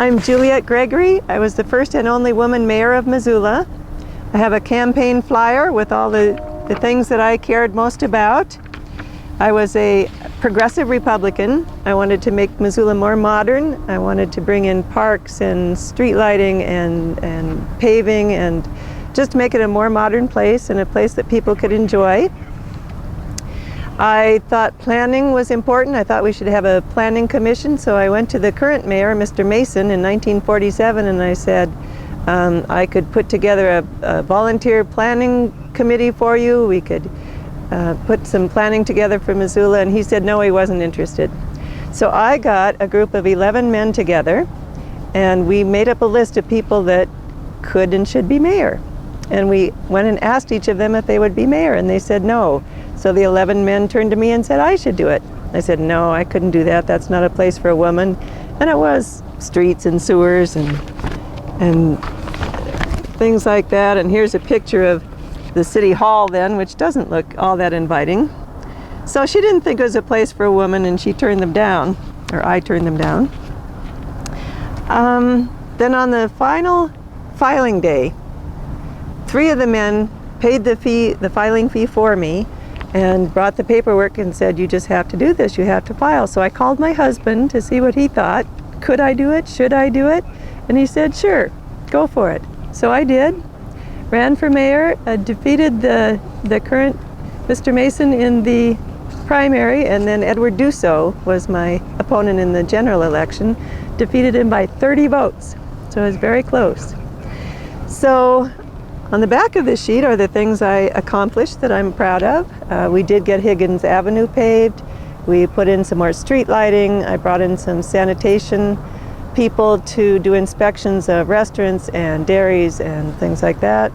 I'm Juliet Gregory. I was the first and only woman mayor of Missoula. I have a campaign flyer with all the things that I cared most about. I was a progressive Republican. I wanted to make Missoula more modern. I wanted to bring in parks and street lighting and paving and just make it a more modern place and a place that people could enjoy. I thought planning was important. I thought we should have a planning commission, so I went to the current mayor, Mr. Mason, in 1947, and I said I could put together a volunteer planning committee for you. We could put some planning together for Missoula, and he said no, he wasn't interested. So I got a group of 11 men together, and we made up a list of people that could and should be mayor. And we went and asked each of them if they would be mayor, and they said no. So the 11 men turned to me and said I should do it. I said no, I couldn't do that. That's not a place for a woman. And it was streets and sewers and things like that. And here's a picture of the city hall then, which doesn't look all that inviting. So she didn't think it was a place for a woman, and she turned them down, or I turned them down. Then on the final filing day, 3 of the men paid the filing fee for me and brought the paperwork and said, you just have to do this, you have to file. So I called my husband to see what he thought. Could I do it? Should I do it? And he said, sure, go for it. So I did, ran for mayor, defeated the current Mr. Mason in the primary, and then Edward Dussault was my opponent in the general election, defeated him by 30 votes. So it was very close. So on the back of this sheet are the things I accomplished that I'm proud of. We did get Higgins Avenue paved. We put in some more street lighting. I brought in some sanitation people to do inspections of restaurants and dairies and things like that.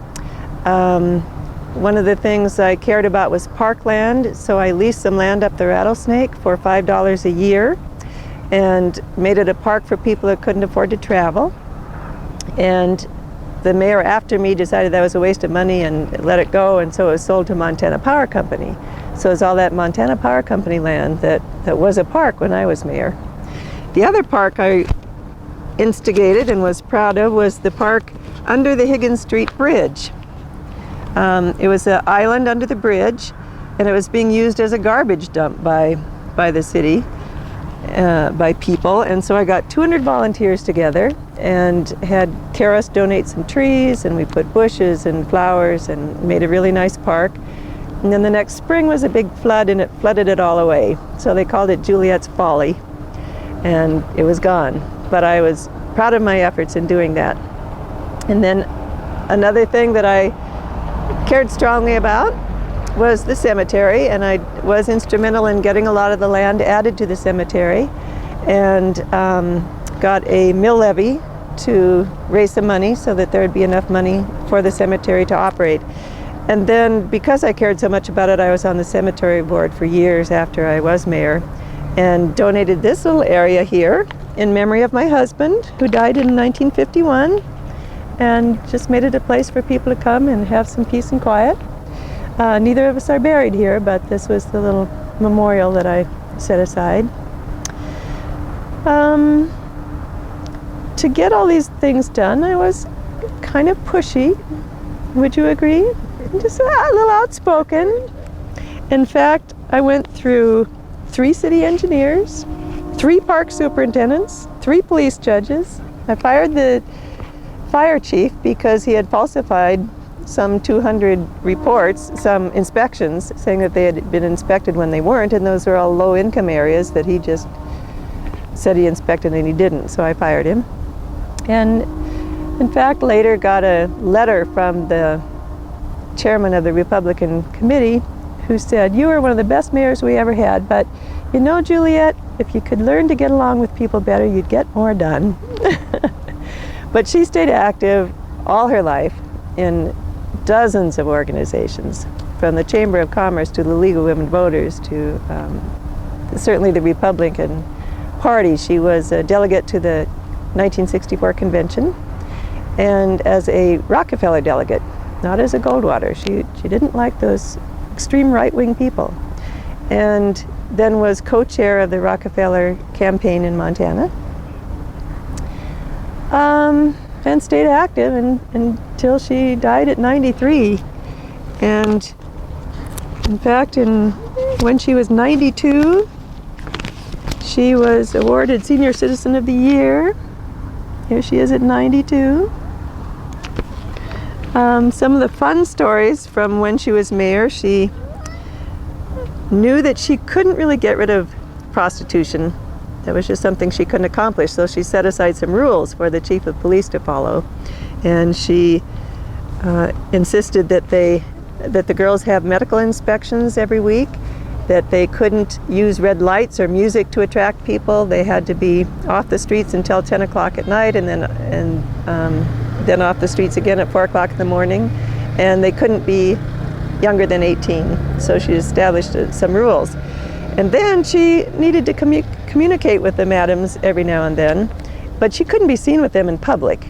One of the things I cared about was parkland, so I leased some land up the Rattlesnake for $5 a year and made it a park for people that couldn't afford to travel. And the mayor after me decided that was a waste of money and let it go, and so it was sold to Montana Power Company. So it's all that Montana Power Company land that was a park when I was mayor. The other park I instigated and was proud of was the park under the Higgins Street Bridge. It was an island under the bridge, and it was being used as a garbage dump by the city, by people, and so I got 200 volunteers together and had Karis donate some trees, and we put bushes and flowers and made a really nice park. And then the next spring was a big flood, and it flooded it all away. So they called it Juliet's Folly, and it was gone. But I was proud of my efforts in doing that. And then another thing that I cared strongly about was the cemetery, and I was instrumental in getting a lot of the land added to the cemetery, and got a mill levy to raise some money so that there would be enough money for the cemetery to operate. And then because I cared so much about it, I was on the cemetery board for years after I was mayor, and donated this little area here in memory of my husband, who died in 1951, and just made it a place for people to come and have some peace and quiet. Neither of us are buried here, but this was the little memorial that I set aside. To get all these things done, I was kind of pushy. Would you agree? Just a little outspoken. In fact, I went through 3 city engineers, 3 park superintendents, 3 police judges. I fired the fire chief because he had falsified some 200 reports, some inspections, saying that they had been inspected when they weren't, and those were all low-income areas that he just said he inspected and he didn't, so I fired him. And in fact, later got a letter from the chairman of the Republican committee who said, you are one of the best mayors we ever had, but you know, Juliet, if you could learn to get along with people better, you'd get more done. But she stayed active all her life in dozens of organizations, from the Chamber of Commerce to the League of Women Voters to certainly the Republican Party. She was a delegate to the 1964 convention, and as a Rockefeller delegate, not as a Goldwater. She didn't like those extreme right-wing people, and then was co-chair of the Rockefeller campaign in Montana. and stayed active until she died at 93. And in fact, when she was 92, she was awarded Senior Citizen of the Year. Here she is at 92. Some of the fun stories from when she was mayor: she knew that she couldn't really get rid of prostitution. That was just something she couldn't accomplish, so she set aside some rules for the chief of police to follow. And she insisted that the girls have medical inspections every week, that they couldn't use red lights or music to attract people. They had to be off the streets until 10 o'clock at night, and then off the streets again at 4 o'clock in the morning. And they couldn't be younger than 18. So she established some rules. And then she needed to communicate with the madams every now and then, but she couldn't be seen with them in public.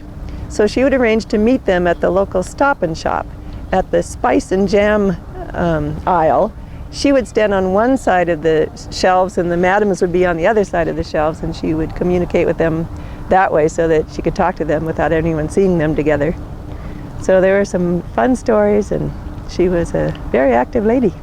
So she would arrange to meet them at the local Stop and Shop at the spice and jam aisle. She would stand on one side of the shelves and the madams would be on the other side of the shelves, and she would communicate with them that way so that she could talk to them without anyone seeing them together. So there were some fun stories, and she was a very active lady.